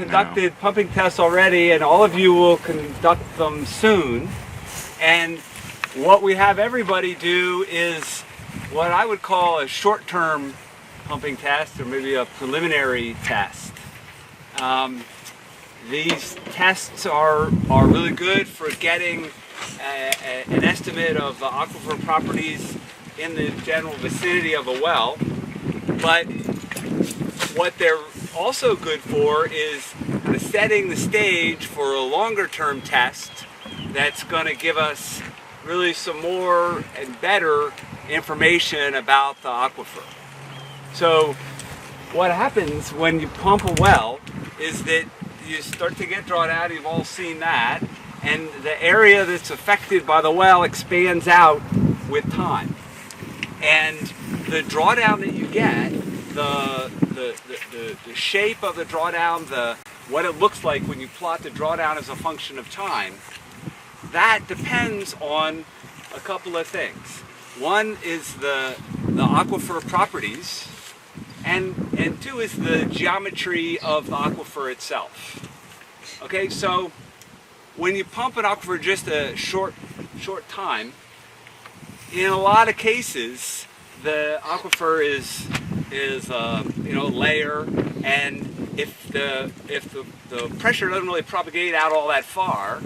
conducted pumping tests already, and all of you will conduct them soon. And what we have everybody do is what I would call a short-term pumping test, or maybe a preliminary test. These tests are really good for getting an estimate of the aquifer properties in the general vicinity of a well. But what they're also good for is setting the stage for a longer term test that's going to give us really some more and better information about the aquifer. So what happens when you pump a well is that you start to get drawdown. You've all seen that, and the area that's affected by the well expands out with time. And the drawdown that you get, the shape of the drawdown, what it looks like when you plot the drawdown as a function of time, that depends on a couple of things. One is the aquifer properties, and two is the geometry of the aquifer itself. Okay, so when you pump an aquifer just a short time, in a lot of cases the aquifer is layer, and if the pressure doesn't really propagate out all that far,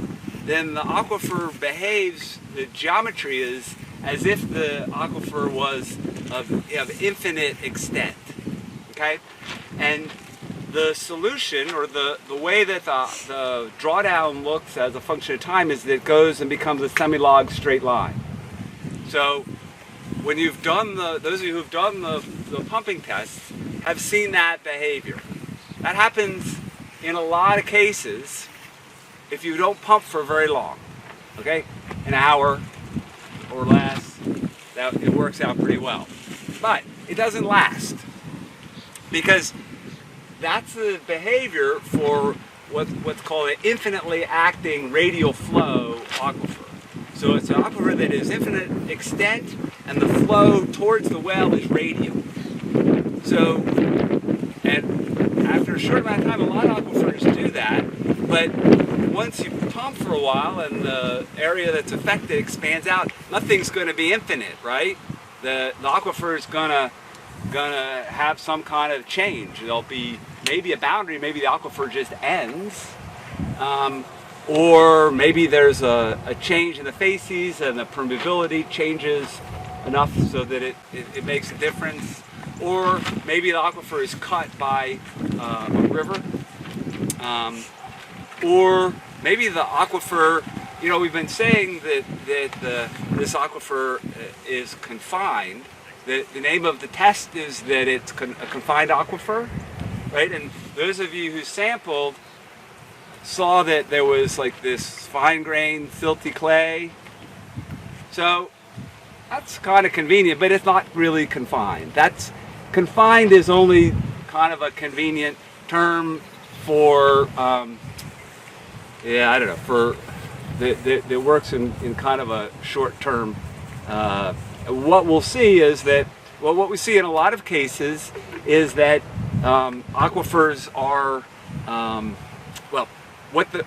then the aquifer behaves, the geometry is as if the aquifer was of infinite extent. Okay, and the solution, or the way that the drawdown looks as a function of time, is that it goes and becomes a semi-log straight line. So when you've done those of you who've done the pumping tests have seen that behavior. That happens in a lot of cases if you don't pump for very long. Okay, an hour or less, it works out pretty well. But it doesn't last, because that's the behavior for what's called an infinitely acting radial flow aquifer. So it's an aquifer that is infinite extent, and the flow towards the well is radial. So, and after a short amount of time, a lot of aquifers do that, but once you pump for a while and the area that's affected expands out, nothing's going to be infinite, right? The aquifer is gonna have some kind of change. There'll be maybe a boundary, maybe the aquifer just ends, or maybe there's a change in the facies and the permeability changes enough so that it makes a difference, or maybe the aquifer is cut by a river, or maybe the aquifer, we've been saying that this aquifer is confined. The name of the test is that it's a confined aquifer, right? And those of you who sampled saw that there was like this fine-grained, silty clay. So that's kind of convenient, but it's not really confined. Confined is only kind of a convenient term for, for that works in kind of a short term. What we'll see is that, what we see in a lot of cases is that aquifers are,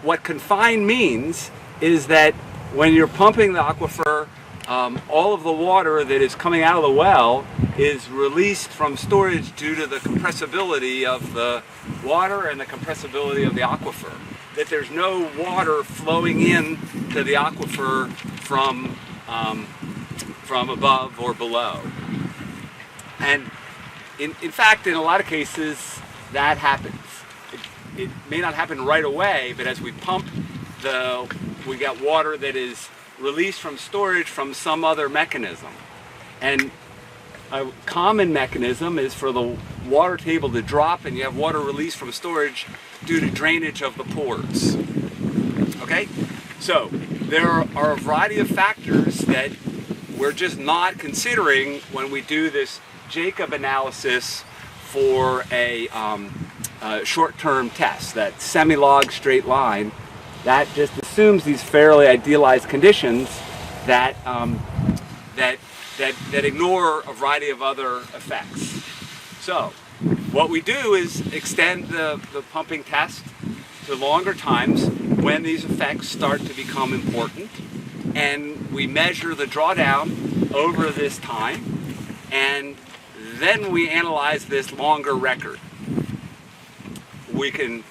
what confined means is that when you're pumping the aquifer, all of the water that is coming out of the well is released from storage due to the compressibility of the water and the compressibility of the aquifer. That there's no water flowing in to the aquifer from above or below. And in fact, in a lot of cases, that happens. It may not happen right away, but as we pump, we get water that is released from storage from some other mechanism. And a common mechanism is for the water table to drop, and you have water released from storage due to drainage of the pores. Okay? So there are a variety of factors that we're just not considering when we do this Jacob analysis for a short-term test, that semi-log straight line. That just assumes these fairly idealized conditions that ignore a variety of other effects. So what we do is extend the pumping test to longer times when these effects start to become important, and we measure the drawdown over this time, and then we analyze this longer record. We can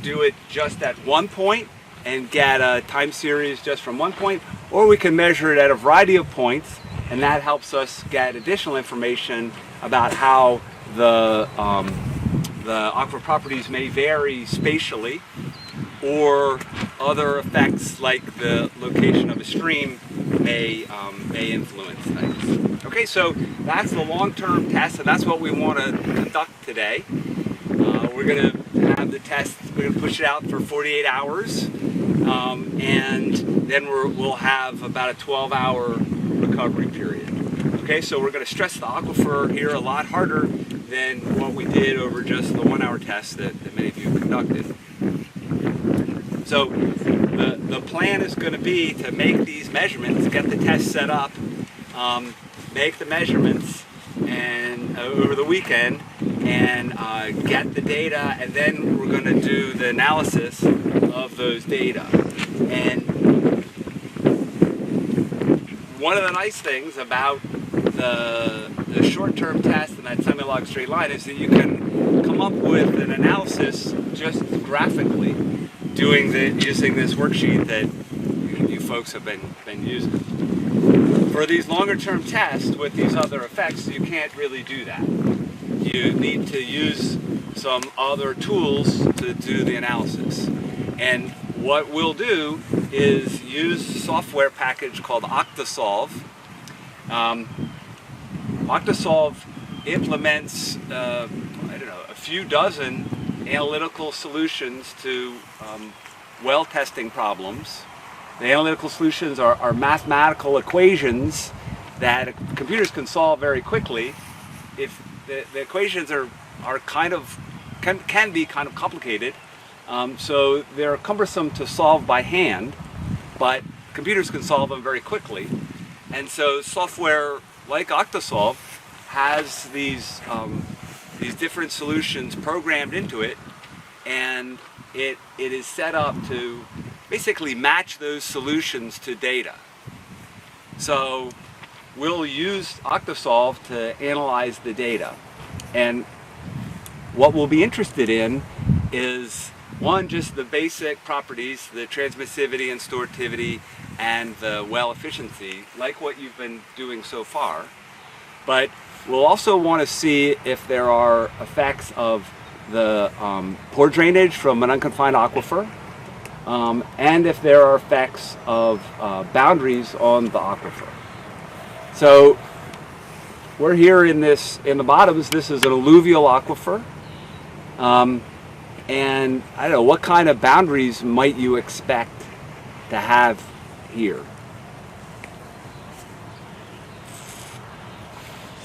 do it just at one point and get a time series just from one point, or we can measure it at a variety of points, and that helps us get additional information about how the aquifer properties may vary spatially, or other effects like the location of a stream may influence things. Okay, so that's the long-term test, and that's what we want to conduct today. We're going to have the test, we're going to push it out for 48 hours, and then we'll have about a 12-hour recovery period. Okay, so we're going to stress the aquifer here a lot harder than what we did over just the 1-hour test that many of you conducted. So the plan is going to be to make these measurements, get the test set up, make the measurements and over the weekend, and get the data, and then we're going to do the analysis of those data. And one of the nice things about the short-term test and that semi-log straight line is that you can come up with an analysis just graphically using this worksheet that you folks have been using. For these longer-term tests with these other effects, you can't really do that. You need to use some other tools to do the analysis. And what we'll do is use a software package called Octasolve. Octasolve implements, a few dozen analytical solutions to well testing problems. The analytical solutions are mathematical equations that computers can solve very quickly. If the equations can be kind of complicated, so they're cumbersome to solve by hand, but computers can solve them very quickly. And so software like Octasolve has these different solutions programmed into it, and it is set up to basically match those solutions to data. So we'll use Octasolve to analyze the data. And what we'll be interested in is, one, just the basic properties, the transmissivity and storativity and the well efficiency, like what you've been doing so far. But we'll also want to see if there are effects of the pore drainage from an unconfined aquifer, and if there are effects of boundaries on the aquifer. So we're here in the bottoms. This is an alluvial aquifer, and I don't know, what kind of boundaries might you expect to have here?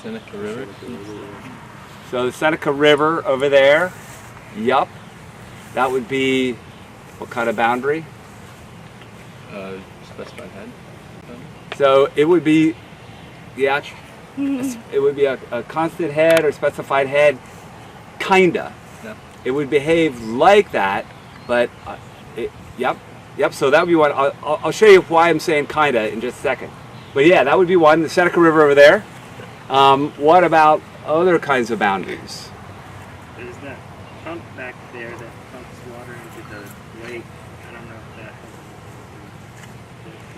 Seneca River. So the Seneca River over there, yup, that would be what kind of boundary? Specified head. So it would be, yeah, it would be a constant head or specified head, kinda. No. It would behave like that, but yep. So that would be one. I'll show you why I'm saying kinda in just a second. But yeah, that would be one. The Seneca River over there. What about other kinds of boundaries? There's that pump back there that pumps water into the lake. I don't know if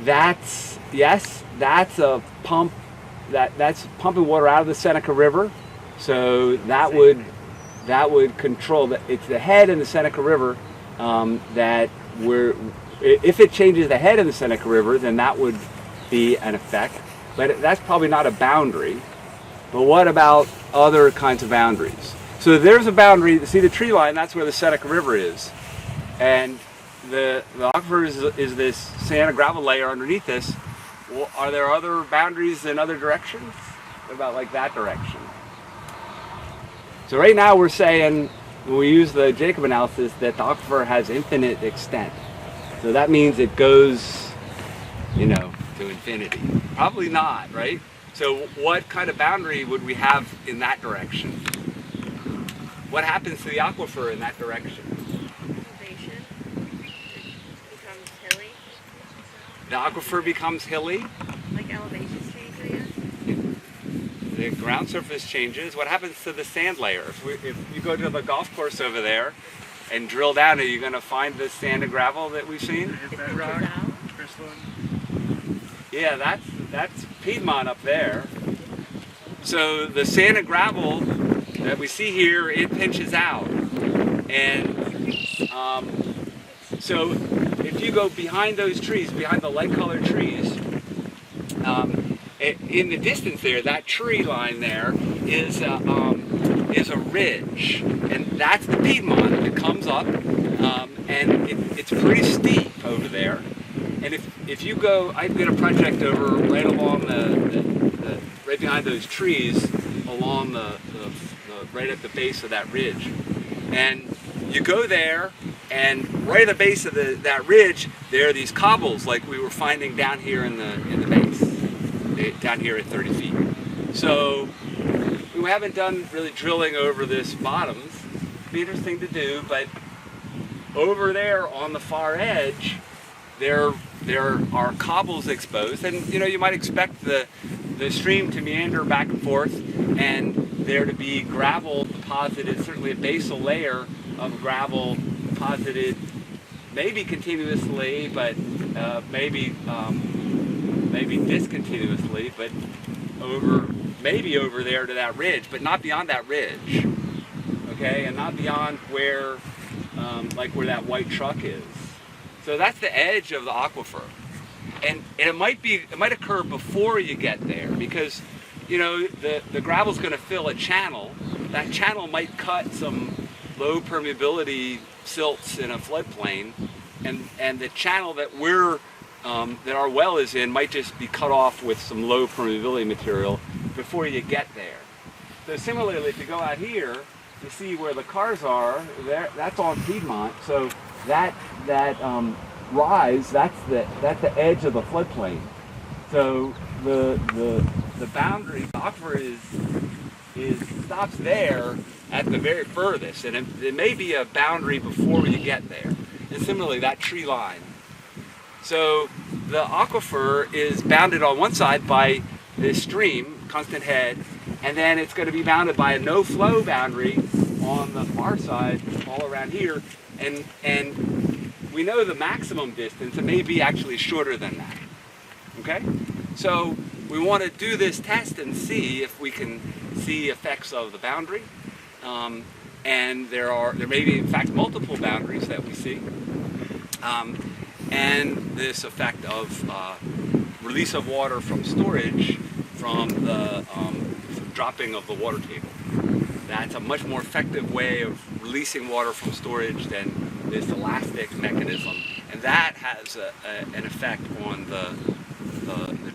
that has That's a pump. That's pumping water out of the Seneca River. So that would control that. It's the head in the Seneca River that if it changes the head in the Seneca River, then that would be an effect. But that's probably not a boundary. But what about other kinds of boundaries? So there's a boundary. See the tree line? That's where the Seneca River is, and the aquifer is this sand and gravel layer underneath this. Well, are there other boundaries in other directions? What about like that direction? So right now we're saying, when we use the Jacob analysis, that the aquifer has infinite extent. So that means it goes, to infinity. Probably not, right? So what kind of boundary would we have in that direction? what happens to the aquifer in that direction? Elevation. It becomes hilly. The aquifer becomes hilly. Like elevations change, I guess. The ground surface changes. What happens to the sand layer? If you go to the golf course over there and drill down, are you going to find the sand and gravel that we've seen? Is that rock crystalline? Yeah, that's Piedmont up there. So the sand and gravel that we see here, it pinches out. And so if you go behind those trees, behind the light-colored trees, in the distance there, that tree line there is a ridge, and that's the Piedmont. It comes up, and it's pretty steep over there. And if you go, I did a project over right along right behind those trees, along the right at the base of that ridge, and you go there, and right at the base of that ridge, there are these cobbles like we were finding down here in the base, down here at 30 feet. So we haven't done really drilling over this bottoms. It'd be interesting to do, but over there on the far edge, there are cobbles exposed, and you might expect the stream to meander back and forth, and there to be gravel deposited, certainly a basal layer of gravel deposited, maybe continuously, but maybe discontinuously, but maybe over there to that ridge, but not beyond that ridge, okay, and not beyond where where that white truck is. So that's the edge of the aquifer, and it might occur before you get there, because the gravel's going to fill a channel. That channel might cut some low permeability silts in a floodplain, and the channel that that our well is in might just be cut off with some low permeability material before you get there. So similarly, if you go out here, you see where the cars are. That's on Piedmont. So that rise, that's the edge of the floodplain. So the boundary, the aquifer stops there at the very furthest, and it may be a boundary before you get there. And similarly, that tree line. So the aquifer is bounded on one side by this stream, constant head, and then it's going to be bounded by a no-flow boundary on the far side, all around here, and we know the maximum distance. It may be actually shorter than that. Okay, so we want to do this test and see if we can see effects of the boundary, and there may be in fact multiple boundaries that we see, and this effect of release of water from storage from the dropping of the water table. That's a much more effective way of releasing water from storage than this elastic mechanism, and that has an effect on the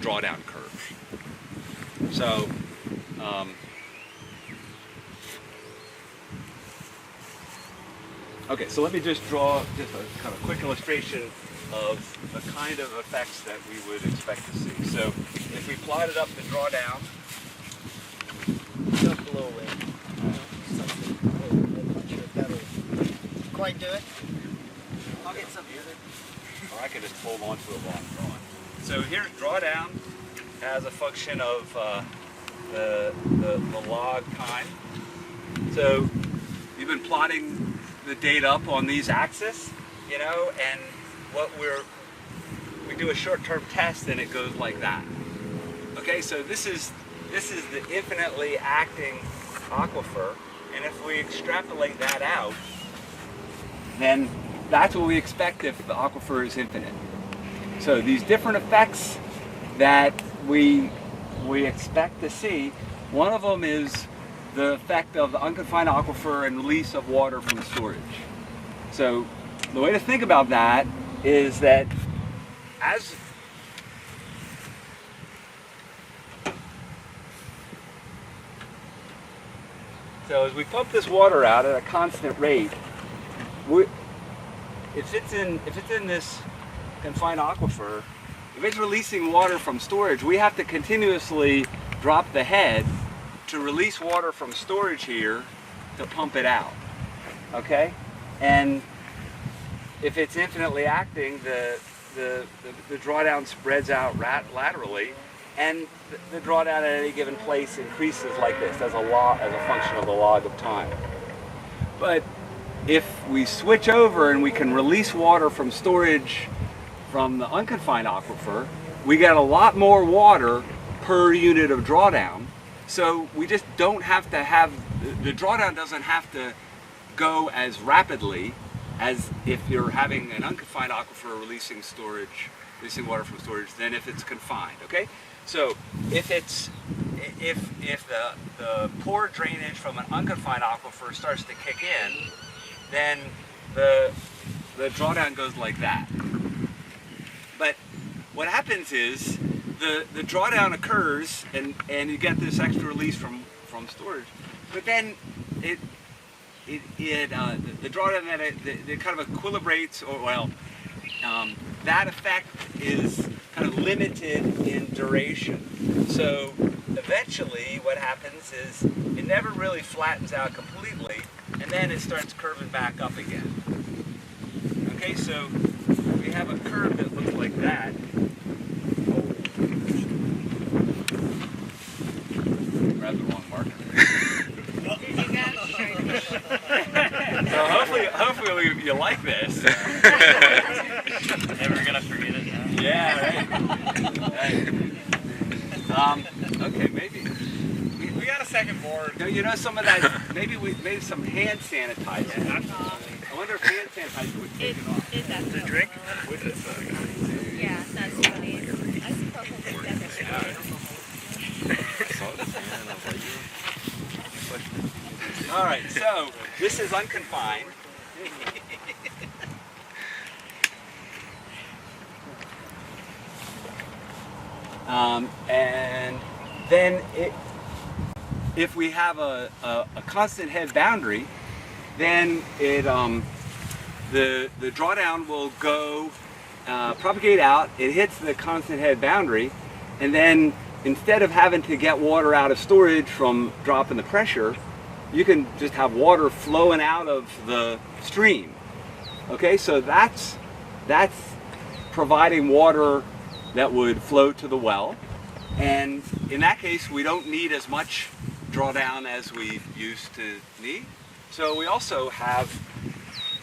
drawdown curve. So okay, so let me just draw just a kind of quick illustration of the kind of effects that we would expect to see. So if we plotted up the drawdown, Just a little bit. Something. I'm not sure if that'll quite do it. I'll get some music. or I could just hold on to it while I'm drawing. So here's drawdown as a function of the log time. So we've been plotting the data up on these axes, and what we do a short-term test and it goes like that. Okay, so this is the infinitely acting aquifer, and if we extrapolate that out, then that's what we expect if the aquifer is infinite. So these different effects that we expect to see, one of them is the effect of the unconfined aquifer and release of water from storage. So the way to think about that is that as we pump this water out at a constant rate, if it's in this confined aquifer, if it's releasing water from storage, we have to continuously drop the head to release water from storage here to pump it out. Okay? And if it's infinitely acting, the drawdown spreads out laterally, and the drawdown at any given place increases like this as a function of the log of time. But if we switch over and we can release water from storage from the unconfined aquifer, we get a lot more water per unit of drawdown. So we just don't have to have, the drawdown doesn't have to go as rapidly as if you're having an unconfined aquifer releasing water from storage than if it's confined, okay? So if the poor drainage from an unconfined aquifer starts to kick in, then the drawdown goes like that. But what happens is the drawdown occurs and you get this extra release from storage, but then the drawdown that it kind of equilibrates, or well, that effect is kind of limited in duration. So eventually what happens is it never really flattens out completely, and then it starts curving back up again. Okay, so we have a curve that looks like that. Grab the wrong marker. Did you guys? So hopefully you like this. Never gonna forget it now. Yeah, right. Okay, maybe We got a second board. you know some of that. Maybe some hand sanitizer. I wonder if hand sanitizer would take it off. It does. The drink? Yeah, that's funny. I suppose I think that's All right, so this is unconfined. And then if we have a constant head boundary, then the drawdown will go propagate out. It hits the constant head boundary, and then instead of having to get water out of storage from dropping the pressure, you can just have water flowing out of the stream. Okay, so that's providing water that would flow to the well, and in that case we don't need as much drawdown as we used to need. So we also have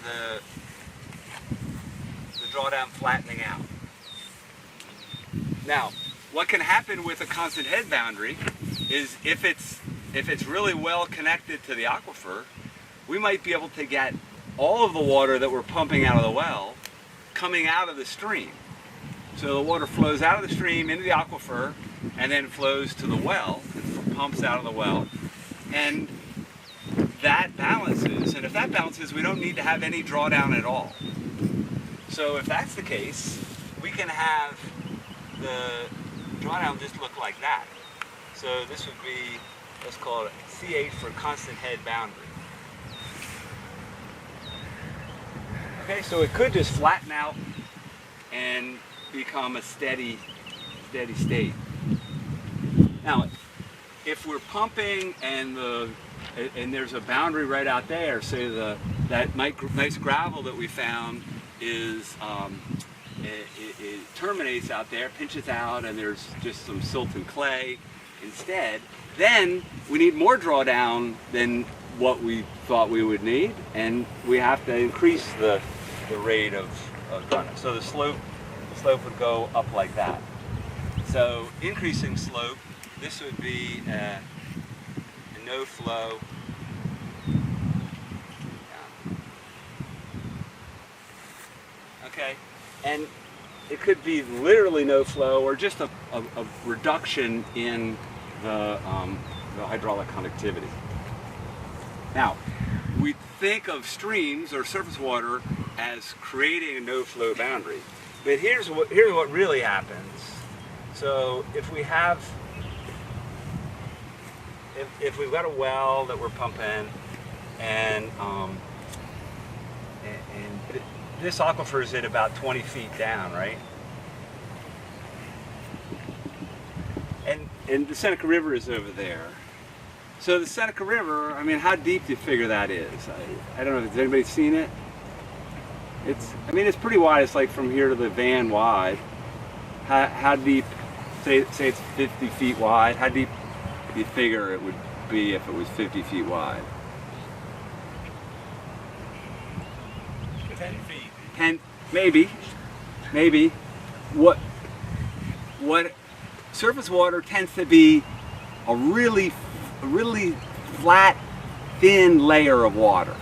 the drawdown flattening out. Now, what can happen with a constant head boundary is if it's really well connected to the aquifer, we might be able to get all of the water that we're pumping out of the well coming out of the stream. So the water flows out of the stream into the aquifer and then flows to the well, and pumps out of the well, and that balances. And if that balances, we don't need to have any drawdown at all. So if that's the case, we can have the drawdown just look like that. So this would be, let's call it CH for constant head boundary. Okay, so it could just flatten out and become a steady state. Now, if we're pumping and there's a boundary right out there, say that nice gravel that we found is it terminates out there, pinches out, and there's just some silt and clay instead, then we need more drawdown than what we thought we would need, and we have to increase the rate of drawdown. So the slope would go up like that. So increasing slope, this would be a no flow. Okay, and it could be literally no flow or just a reduction in the hydraulic conductivity. Now, we think of streams or surface water as creating a no flow boundary, but here's what really happens. So if we've got a well that we're pumping, and this aquifer is at about 20 feet down, right? And the Seneca River is over there. So the Seneca River, I mean, how deep do you figure that is? I don't know, has anybody seen it? I mean, it's pretty wide. It's like from here to the van wide. How deep, say it's 50 feet wide, how deep do you figure it would be if it was 50 feet wide? 10 feet. 10, maybe. What surface water tends to be a really flat, thin layer of water.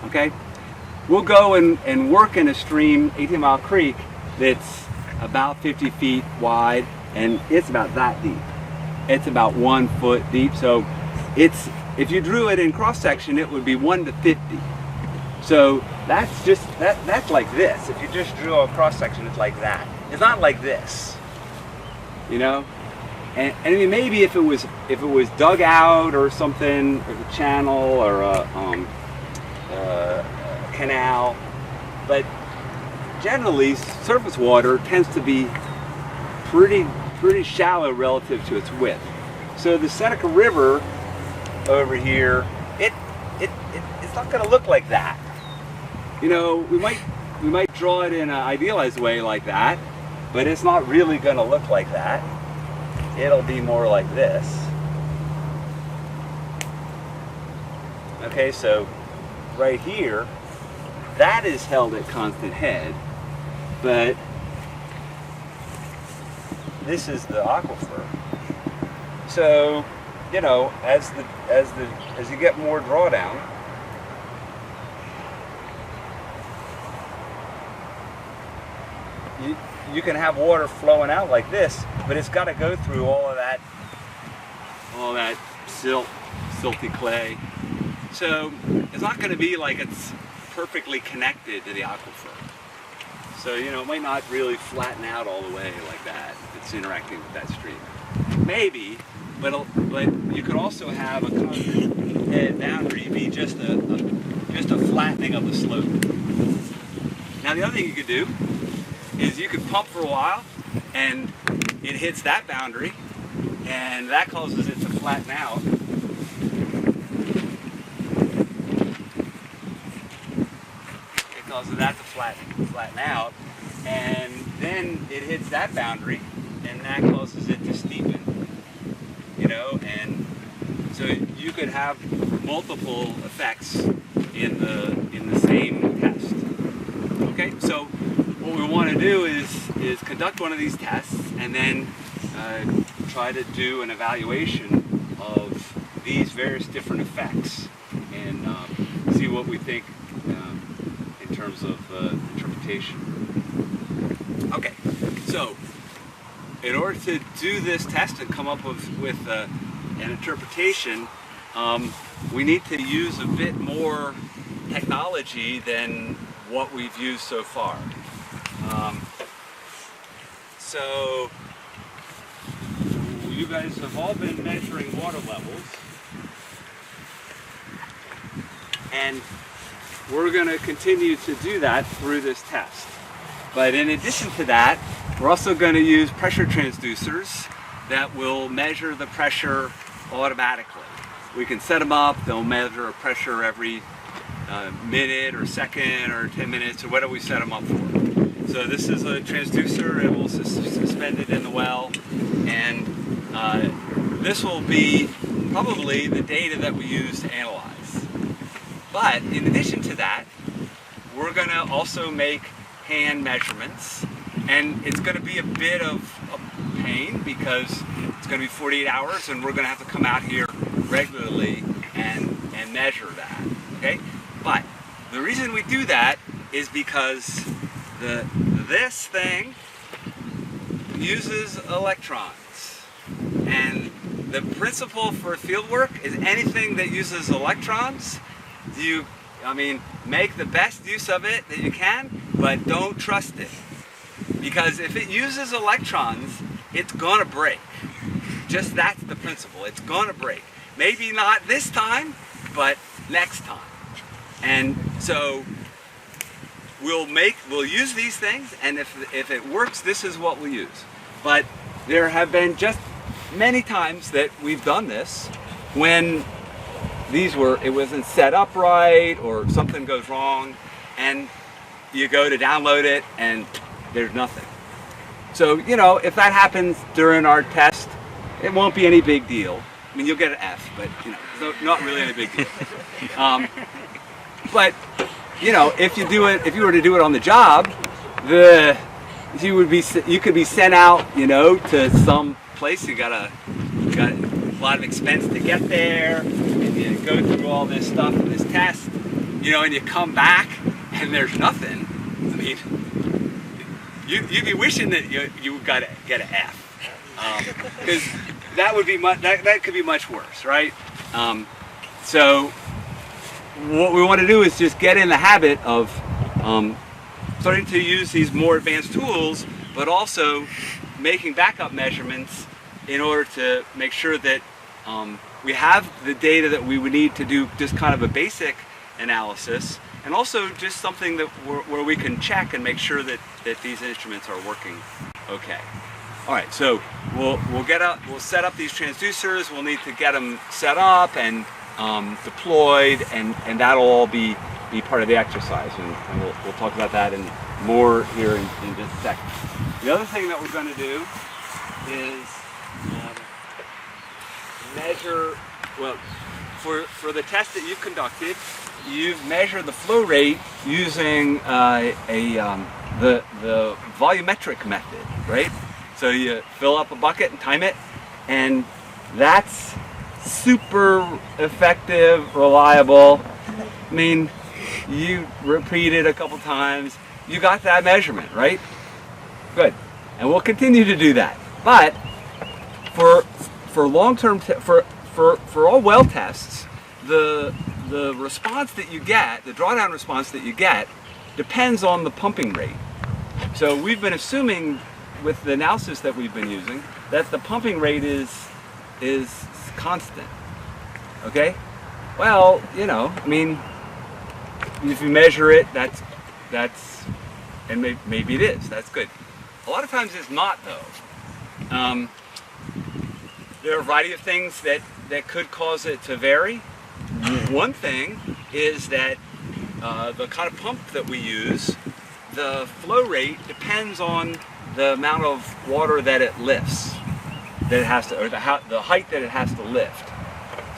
Okay? We'll go and work in a stream, 18 Mile Creek, that's about 50 feet wide, and it's about that deep. It's about 1 foot deep, so if you drew it in cross section, it would be 1 to 50. So that's like this. If you just drew a cross section, it's like that. It's not like this, you know. And I mean, maybe if it was dug out or something, or a channel or a canal, but generally surface water tends to be pretty shallow relative to its width. So the Seneca River over here, it's not going to look like that. You know, we might draw it in an idealized way like that, but it's not really going to look like that. It'll be more like this. Okay, so right here, that is held at constant head, but this is the aquifer. So, you know, as you get more drawdown, you can have water flowing out like this, but it's got to go through all that silty clay. So it's not going to be like it's perfectly connected to the aquifer. So, you know, it might not really flatten out all the way like that if it's interacting with that stream. Maybe, but you could also have a constant head boundary be just a flattening of the slope. Now the other thing you could do is you could pump for a while and it hits that boundary and that causes it to flatten out. It causes that to flatten out, and then it hits that boundary and that causes it to steepen. You know, and so you could have multiple effects in the same test. Okay, so what we want to do is conduct one of these tests and then try to do an evaluation of these various different effects and see what we think in terms of interpretation. Okay, so in order to do this test and come up with an interpretation, we need to use a bit more technology than what we've used so far. So you guys have all been measuring water levels, and we're going to continue to do that through this test. But in addition to that, we're also going to use pressure transducers that will measure the pressure automatically. We can set them up, they'll measure a pressure every minute or second or 10 minutes or whatever we set them up for. So this is a transducer, it will suspend it in the well, and this will be probably the data that we use to analyze. But in addition to that, we're going to also make hand measurements, and it's going to be a bit of a pain because it's going to be 48 hours and we're going to have to come out here regularly and measure that. Okay? But the reason we do that is because this thing uses electrons, and the principle for field work is anything that uses electrons, make the best use of it that you can, but don't trust it. Because if it uses electrons, it's gonna break. Just that's the principle, it's gonna break. Maybe not this time, but next time. And so we'll use these things, and if it works, this is what we'll use. But there have been just many times that we've done this, when it wasn't set up right or something goes wrong, and you go to download it and there's nothing. So, you know, if that happens during our test, it won't be any big deal. I mean, you'll get an F, but, you know, not really any big deal. But, you know, if you were to do it on the job, you could be sent out, you know, to some place. You got a lot of expense to get there, and you go through all this stuff and this test, you know, and you come back and there's nothing. I mean, you'd be wishing that you got to get an F, because that could be much worse, right? So what we want to do is just get in the habit of starting to use these more advanced tools, but also making backup measurements in order to make sure that we have the data that we would need to do just kind of a basic analysis, and also just something that where we can check and make sure that these instruments are working okay. All right, so we'll set up these transducers. We'll need to get them set up and deployed, and that'll all be part of the exercise, and we'll talk about that and more here in just a second. The other thing that we're going to do is measure, well, for the test that you've conducted, you've measured the flow rate using the volumetric method, right? So you fill up a bucket and time it, and that's super effective, reliable. I mean, you repeat it a couple times, you got that measurement, right? Good. And we'll continue to do that. But for long-term, for all well tests, the response that you get, the drawdown response that you get, depends on the pumping rate. So we've been assuming with the analysis that we've been using that the pumping rate is constant. Okay? Well, you know, I mean, if you measure it, that's and maybe it is. That's good. A lot of times it's not, though. There are a variety of things that could cause it to vary. One thing is that the kind of pump that we use, the flow rate depends on the amount of water that it lifts, that it has to, or the height that it has to lift.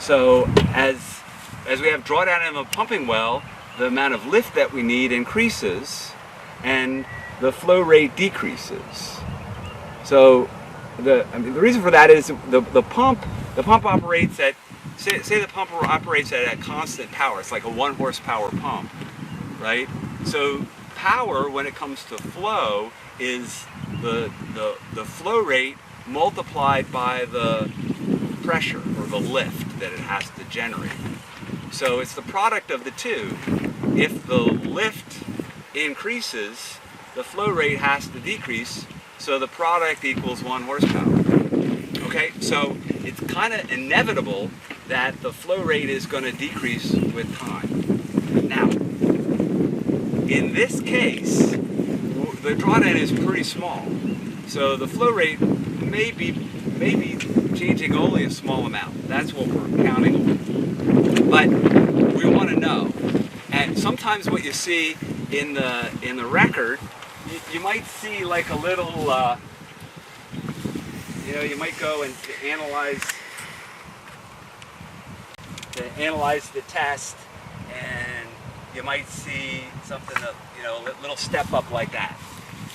So as we have drawdown in a pumping well, the amount of lift that we need increases, and the flow rate decreases. So the reason for that is the pump operates at, say the pump operates at a constant power. It's like a 1 horsepower pump, right? So power, when it comes to flow, is the flow rate multiplied by the pressure or the lift that it has to generate. So it's the product of the two. If the lift increases, the flow rate has to decrease, so the product equals 1 horsepower. Okay, so it's kind of inevitable that the flow rate is going to decrease with time. Now, in this case, the drawdown is pretty small, so the flow rate may be changing only a small amount. That's what we're counting on. But we want to know. And sometimes what you see in the record, you might see like a little, you might go and analyze the test, and you might see something that, a little step up like that.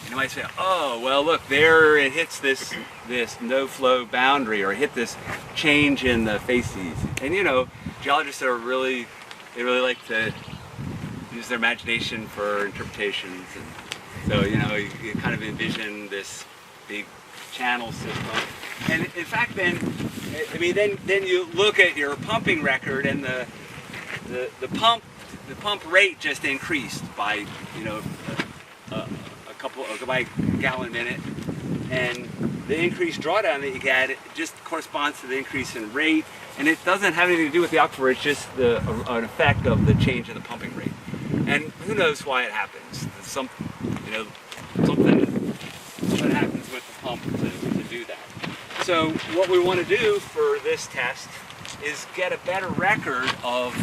And you might say, oh, well, look, there it hits this no flow boundary, or hit this change in the facies. And geologists they really like to use their imagination for interpretations, and so you kind of envision this big channel system. And in fact, then you look at your pumping record, and the pump rate just increased by by gallon minute, and the increased drawdown that you get, it just corresponds to the increase in rate, and it doesn't have anything to do with the aquifer. It's just an effect of the change in the pumping rate. And who knows why it happens? Something happens with the pump to do that. So what we want to do for this test is get a better record of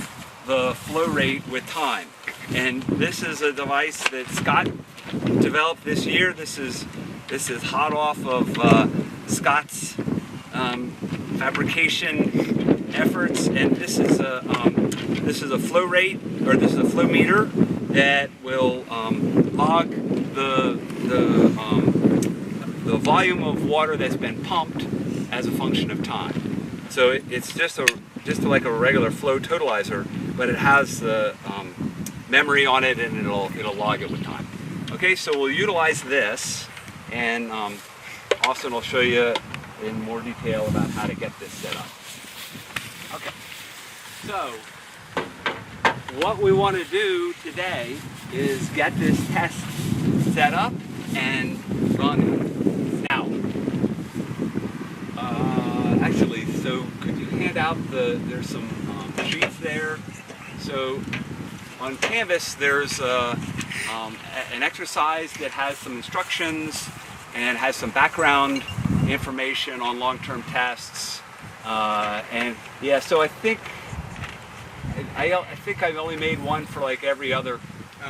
the flow rate with time. And this is a device that Scott developed this year. This is hot off of Scott's fabrication efforts, and this is a flow rate, or this is a flow meter that will log the volume of water that's been pumped as a function of time. So it's just like a regular flow totalizer, but it has the memory on it, and it'll log it with time. Okay, so we'll utilize this, and Austin will show you in more detail about how to get this set up. Okay, so what we want to do today is get this test set up and run it. Now, actually, so could you hand out there's some sheets there. So on Canvas there's an exercise that has some instructions and has some background information on long-term tests, and yeah, so I think I've only made one for like every other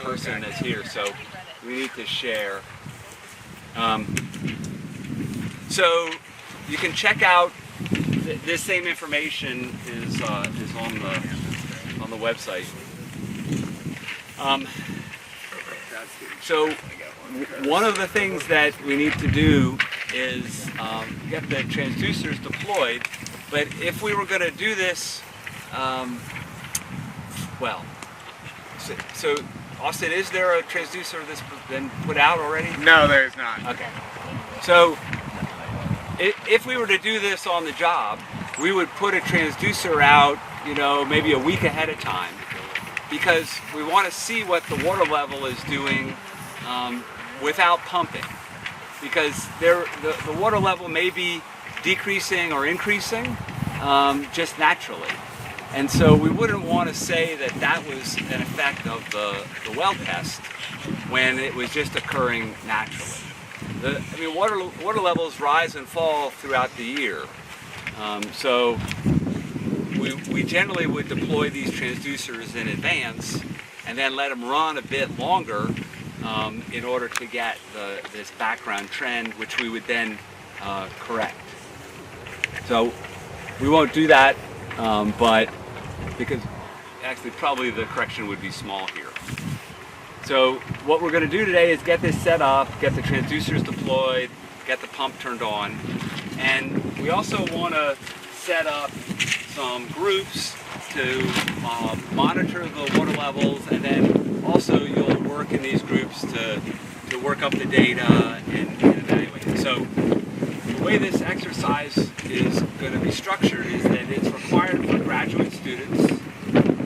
person that's here, so we need to share. So you can check out this same information is on the website. So one of the things that we need to do is get the transducers deployed, but if we were going to do this, so Austin, is there a transducer that's been put out already? No, there's not. Okay. So if we were to do this on the job, we would put a transducer out, maybe a week ahead of time, because we want to see what the water level is doing without pumping, because the water level may be decreasing or increasing just naturally. And so we wouldn't want to say that that was an effect of the well test when it was just occurring naturally. Water levels rise and fall throughout the year. So we generally would deploy these transducers in advance and then let them run a bit longer in order to get this background trend, which we would then correct. So we won't do that, but because actually probably the correction would be small here. So what we're going to do today is get this set up, get the transducers deployed, get the pump turned on, and we also want to set up some groups to monitor the water levels, and then also you'll work in these groups to work up the data and evaluate it. So the way this exercise is going to be structured is that it's required for graduate students,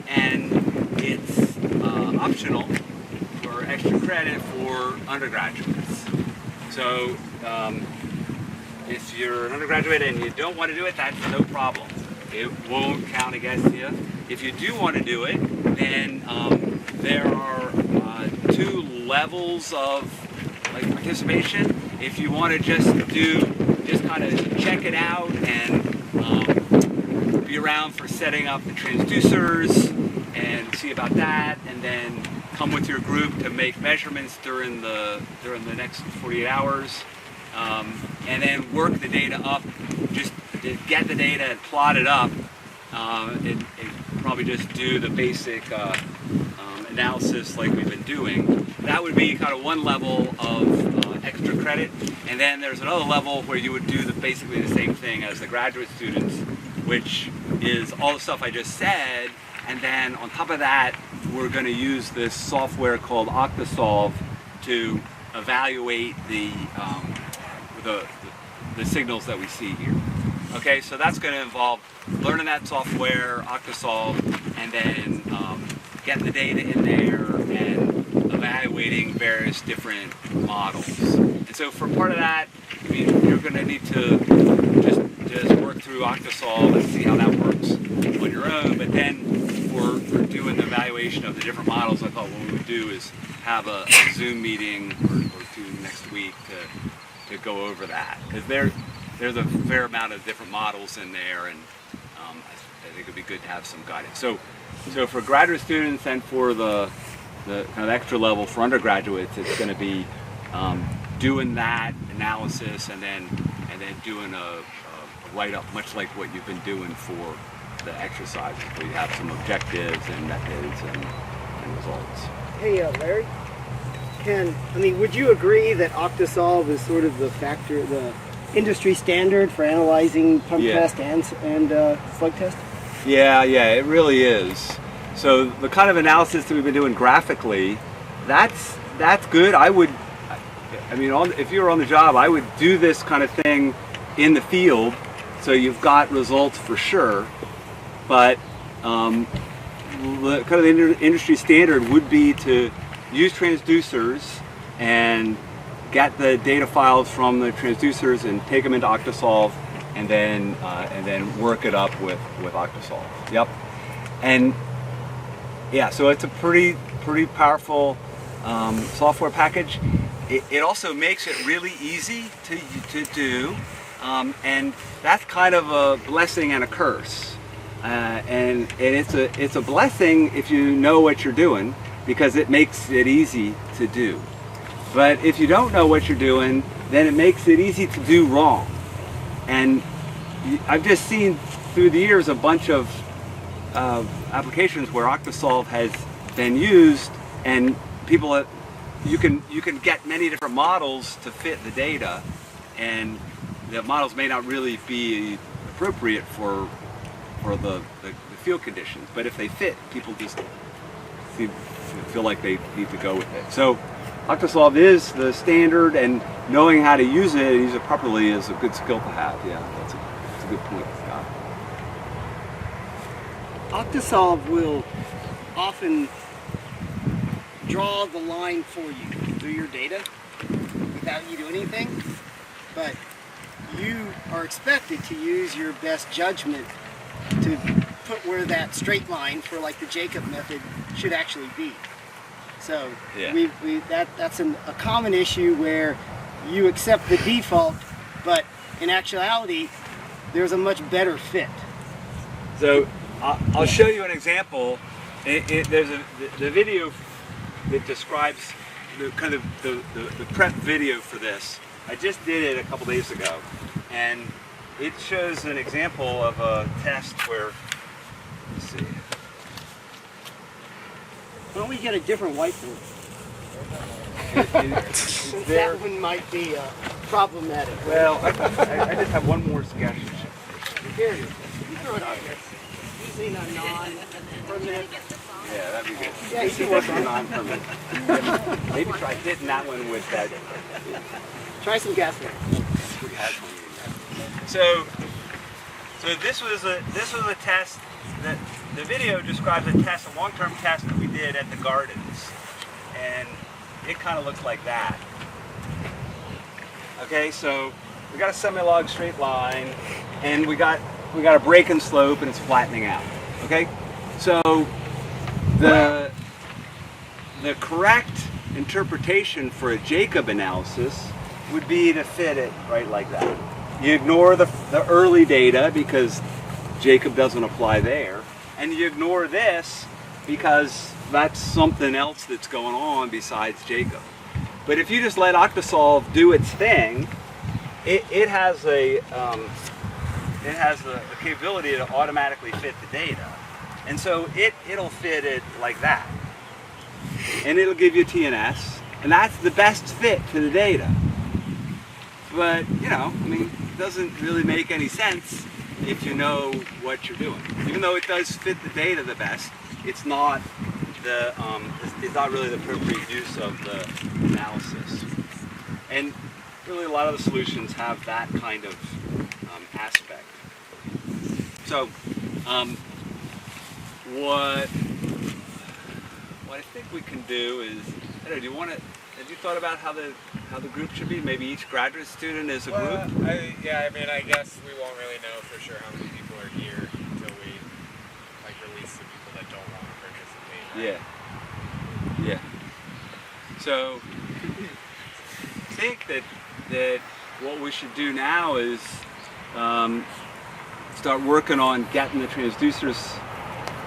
and it's optional for extra credit for undergraduates. So if you're an undergraduate and you don't want to do it, that's no problem. It won't count against you. If you do want to do it, then there are 2 levels of participation. If you want to just kind of check it out and be around for setting up the transducers and see about that, and then come with your group to make measurements during the next 48 hours, and then work the data up, just to get the data and plot it up, and probably just do the basic analysis like we've been doing. That would be kind of one level of extra credit, and then there's another level where you would do basically the same thing as the graduate students, which is all the stuff I just said, and then on top of that, we're going to use this software called Octasolve to evaluate the signals that we see here. Okay, so that's going to involve learning that software, Octasolve, and then getting the data in there and evaluating various different models. And so for part of that, you're going to need to just work through Octasolve and see how that works on your own. But then for doing the evaluation of the different models, I thought what we would do is have a Zoom meeting or 2 next week to go over that, because there's a fair amount of different models in there, and I think it'd be good to have some guidance. So for graduate students and for the kind of extra level for undergraduates, it's going to be doing that analysis and then doing a write-up, much like what you've been doing for the exercises, where you have some objectives and methods and results. Hey, Larry. Would you agree that Octosolve is sort of the industry standard for analyzing pump Yeah. test and slug test? Yeah, it really is. So the kind of analysis that we've been doing graphically, that's good. If you were on the job, I would do this kind of thing in the field, so you've got results for sure. But the kind of the industry standard would be to use transducers and get the data files from the transducers and take them into Octosolve, and then work it up with Octosolve. Yep. And yeah, so it's a pretty powerful software package. It also makes it really easy to do, and that's kind of a blessing and a curse. And it's a blessing if you know what you're doing, because it makes it easy to do. But if you don't know what you're doing, then it makes it easy to do wrong. And I've just seen through the years a bunch of applications where Octosolve has been used, and you can get many different models to fit the data, and the models may not really be appropriate for the field conditions. But if they fit, people just feel like they need to go with it. So Octosolve is the standard, and knowing how to use it and use it properly is a good skill to have. Yeah, that's a good point, Scott. Octosolve will often draw the line for you through your data without you doing anything, but you are expected to use your best judgment to put where that straight line for like the Jacob method should actually be. So yeah. that's a common issue where you accept the default, but in actuality, there's a much better fit. So I'll show you an example. There's the video that describes the prep video for this. I just did it a couple days ago, and it shows an example of a test where, let's see. Why don't we get a different whiteboard? That one might be problematic. Well, I just have one more sketch. Here it is. You throw it on here. Using a non-permanent. Yeah, that'd be good. Yeah, you can work on it. Non-permanent. Maybe try hitting that one with that. Try some gas there. So this was a test that the video describes a long-term test that we did at the gardens, and it kind of looks like that. Okay, so we got a semi-log straight line, and we got a break and slope, and it's flattening out. Okay, so the correct interpretation for a Jacob analysis would be to fit it right like that. You ignore the early data because Jacob doesn't apply there, and you ignore this because that's something else that's going on besides Jacob. But if you just let Octosolve do its thing, it has the capability to automatically fit the data, and so it'll fit it like that, and it'll give you TNS, and that's the best fit to the data. But it doesn't really make any sense if you know what you're doing. Even though it does fit the data the best, it's not really the appropriate use of the analysis. And really, a lot of the solutions have that kind of aspect. So, what I think we can do is, I don't know, have you thought about how the group should be? Maybe each graduate student is a group? I guess we won't really know for sure how many people are here until we release the people that don't want to participate. Right? Yeah. So I think that what we should do now is start working on getting the transducers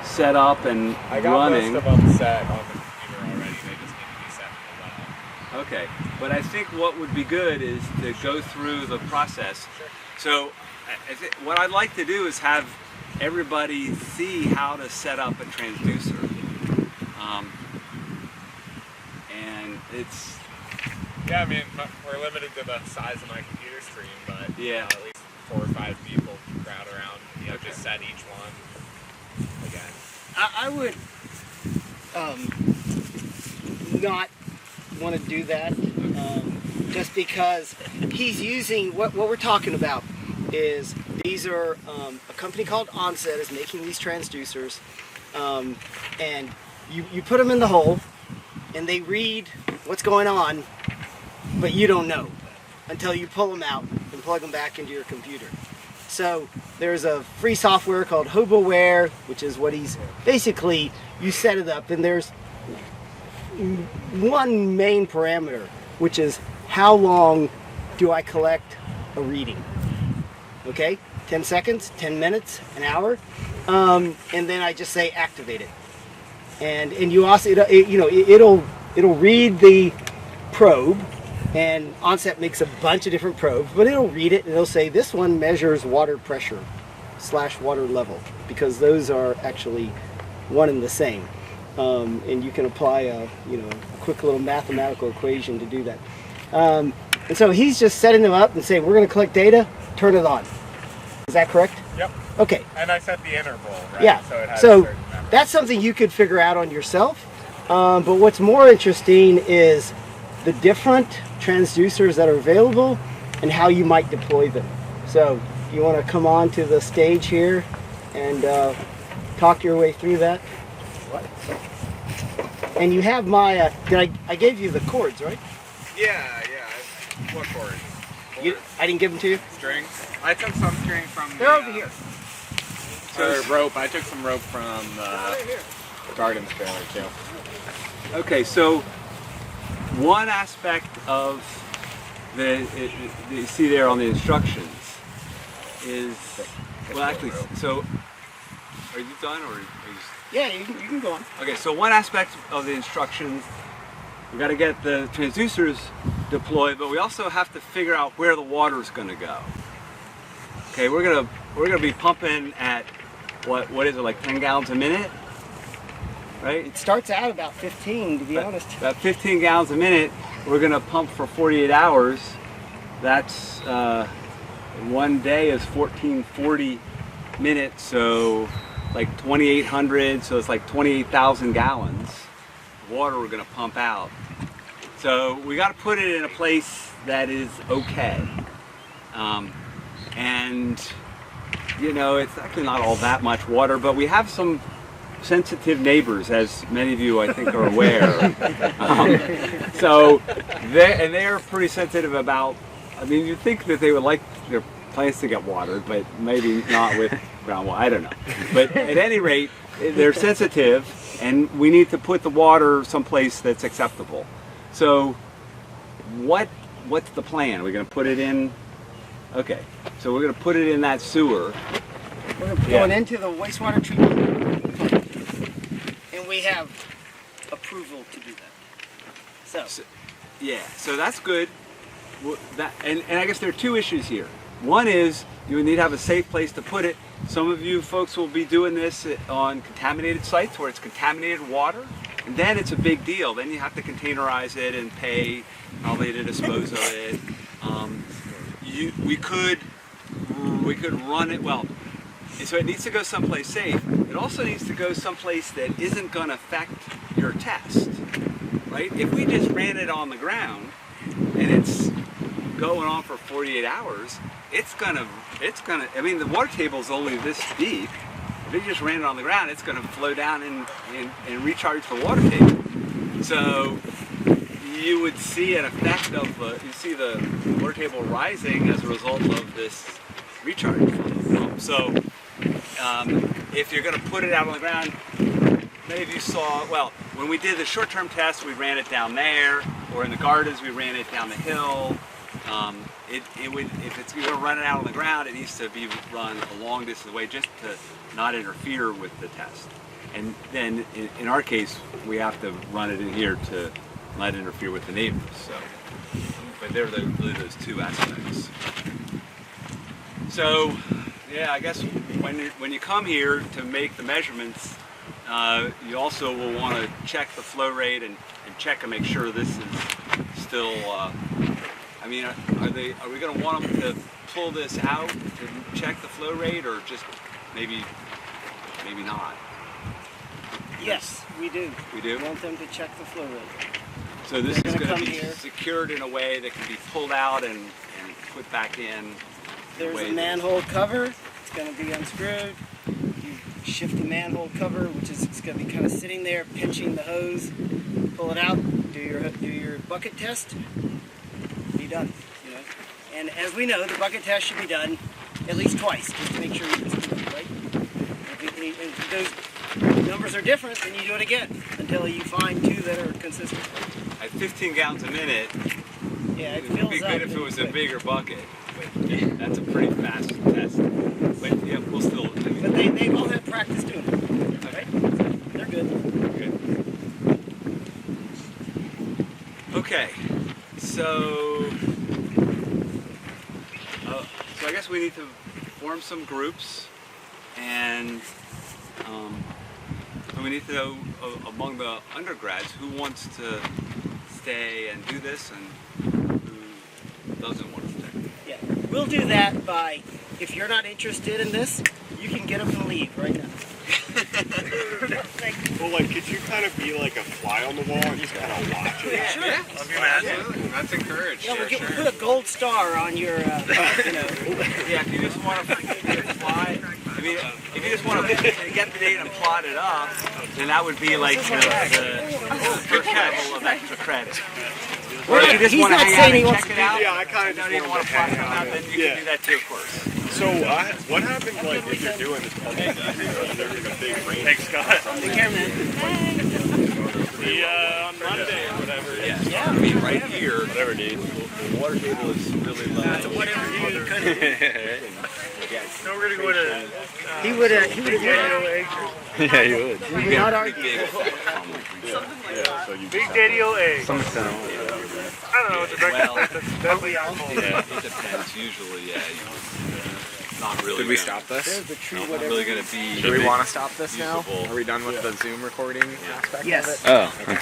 set up and I got running. most of them set on the computer already. They just need to be set in the lab. Okay, but I think what would be good is to go through the process. Sure. So what I'd like to do is have everybody see how to set up a transducer. And it's, Yeah, I mean, we're limited to the size of my computer screen, but Yeah. you know, at least 4 or 5 people can crowd around. You know, Okay. just set each one again. I would not want to do that, just because he's using what we're talking about is these are a company called Onset is making these transducers, and you put them in the hole and they read what's going on, but you don't know until you pull them out and plug them back into your computer. So there's a free software called HoboWare, which is what he's basically, you set it up and there's one main parameter, which is how long do I collect a reading? Okay, 10 seconds, 10 minutes, an hour, and then I just say activate it. And you also, it'll read the probe, and Onset makes a bunch of different probes, but it'll read it and it'll say this one measures water pressure / water level, because those are actually one and the same. And you can apply a quick little mathematical equation to do that. And so he's just setting them up and saying, we're going to collect data, turn it on. Is that correct? Yep. Okay. And I set the interval, right? Yeah. So, it has a So certain number. that's something you could figure out on yourself. But what's more interesting is the different transducers that are available and how you might deploy them. So you want to come on to the stage here and talk your way through that. What? And you have my, I gave you the cords, right? Yeah. What cord? I didn't give them to you? String? I took some string from They're over here. rope. I took some rope from Garden's trailer too. okay, so one aspect of you see there on the instructions is, well actually, so are you done or are you just, Yeah, you can go on. okay, so one aspect of the instructions, we got to get the transducers deployed, but we also have to figure out where the water is going to go. Okay, we're gonna be pumping at what is it, like 10 gallons a minute, right? It starts out about 15, to be honest. About 15 gallons a minute. We're gonna pump for 48 hours. That's one day is 1440 minutes, so like 2,800. So it's like 28,000 gallons of water we're gonna pump out. So we got to put it in a place that is okay. And it's actually not all that much water, but we have some sensitive neighbors, as many of you I think are aware. So they're pretty sensitive about, I mean, you'd think that they would like their plants to get watered, but maybe not with groundwater, I don't know. But at any rate, they're sensitive, and we need to put the water someplace that's acceptable. So what's the plan? We're going to put it in, okay, so we're going to put it in that sewer. We're going into the wastewater treatment plant, and we have approval to do that. So Yeah, so that's good. And I guess there are two issues here. One is you need to have a safe place to put it. Some of you folks will be doing this on contaminated sites where it's contaminated water, and then it's a big deal. Then you have to containerize it and pay probably to dispose of it. We could run it, well, so it needs to go someplace safe. It also needs to go someplace that isn't going to affect your test, right? If we just ran it on the ground and it's going on for 48 hours, it's gonna, I mean, the water table is only this deep. If you just ran it on the ground, it's gonna flow down and recharge the water table. So you would see an effect of, you see the water table rising as a result of this recharge flow. So if you're gonna put it out on the ground, many of you saw, well, when we did the short-term test, we ran it down there, or in the gardens, we ran it down the hill. it would, if it's going to run it out on the ground, it needs to be run a long distance away just to not interfere with the test. And then in our case, we have to run it in here to not interfere with the neighbors. So, but they're really those two aspects. So, yeah, I guess when you come here to make the measurements, you also will want to check the flow rate and check and make sure this is still. I mean, are we going to want them to pull this out to check the flow rate, or just maybe not? Yes, we do. We do? We want them to check the flow rate. So this They're is gonna going to come be here. secured in a way that can be pulled out and put back in. There's way a that- manhole cover. It's going to be unscrewed. You shift the manhole cover, which is it's going to be kind of sitting there, pinching the hose. Pull it out. Do your bucket test. Be done. You know. And as we know, the bucket test should be done at least twice, just to make sure you can do it right. If those numbers are different, then you do it again until you find two that are consistent. At 15 gallons a minute, Yeah, it it would fills be up good if it really was a quick. bigger bucket. But that's a pretty fast test. But yeah, we'll still. But they all have practice doing it, right? So they're good. Good. Okay, so I guess we need to form some groups, and we need to know among the undergrads who wants to stay and do this and who doesn't want to stay. Yeah, we'll do that by, if you're not interested in this, you can get up and leave right now. Well, like, could you kind of be like a fly on the wall and just kind of watch it? Sure. Absolutely. That's encouraged. Yeah, for we'll sure. put a gold star on your, you know. Yeah, if you just want to fly, I mean, if you just want to get the data and plot it up, then that would be like the first level of extra credit. Or if you just He's want to not hang saying out he and wants check to it out, Yeah, I kind of don't just even want want to to plot hang something out, out. then you can do that too, of course. So, what happens, like, if you're doing this public there's a big rain? Thanks, Scott. Take care, man. On Monday or whatever. Yeah, I mean, right here, Whatever, dude. the water table is really low. Whatever you could. So we're gonna go to He would have Yeah, you would. he would not argue. Big effect on the So you Big Daddy O.A. I don't know what the Well, definitely alcohol. yeah, it depends. Usually, yeah. Not really. Did we gonna- stop this? Not really going to be. Do we want to stop this now? usable. Are we done with the Zoom recording aspect Yes. of it? Oh, okay.